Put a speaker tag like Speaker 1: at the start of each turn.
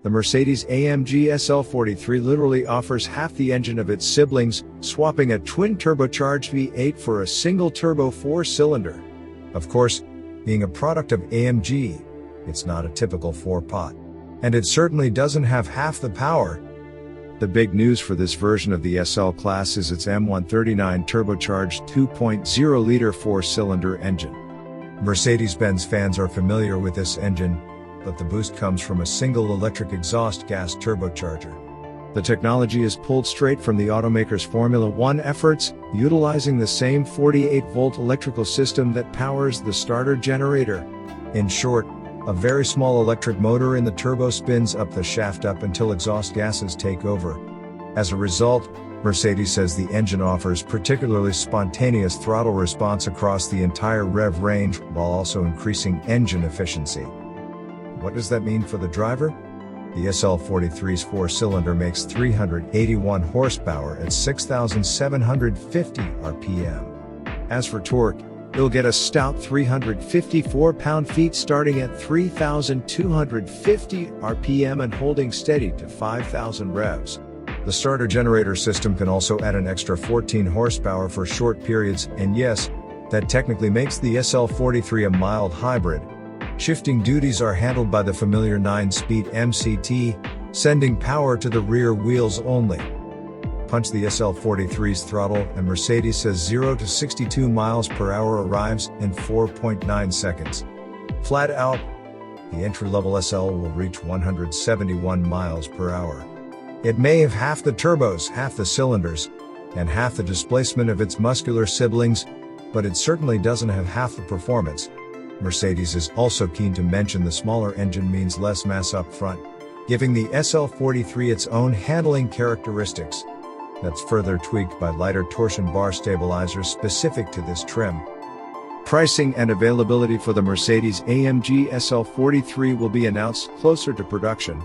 Speaker 1: The Mercedes AMG SL43 literally offers half the engine of its siblings, swapping a twin-turbocharged V8 for a single-turbo 4-cylinder. Of course, being a product of AMG, it's not a typical 4-pot. And it certainly doesn't have half the power. The big news for this version of the SL class is its M139 turbocharged 2.0-liter 4-cylinder engine. Mercedes-Benz fans are familiar with this engine, but the boost comes from a single electric exhaust gas turbocharger. The technology is pulled straight from the automaker's Formula One efforts, utilizing the same 48-volt electrical system that powers the starter generator. In short, a very small electric motor in the turbo spins up the shaft up until exhaust gases take over. As a result, Mercedes says the engine offers particularly spontaneous throttle response across the entire rev range, while also increasing engine efficiency. What does that mean for the driver? The SL43's 4-cylinder makes 381 horsepower at 6,750 RPM. As for torque, you'll get a stout 354 pound-feet starting at 3,250 RPM and holding steady to 5,000 revs. The starter generator system can also add an extra 14 horsepower for short periods, and yes, that technically makes the SL43 a mild hybrid. Shifting duties are handled by the familiar 9-speed MCT, sending power to the rear wheels only. Punch the SL43's throttle and Mercedes says 0 to 62 miles per hour arrives in 4.9 seconds. Flat out, the entry-level SL will reach 171 miles per hour. It may have half the turbos, half the cylinders, and half the displacement of its muscular siblings, but it certainly doesn't have half the performance. Mercedes is also keen to mention the smaller engine means less mass up front, giving the SL43 its own handling characteristics. That's further tweaked by lighter torsion bar stabilizers specific to this trim. Pricing and availability for the Mercedes AMG SL43 will be announced closer to production.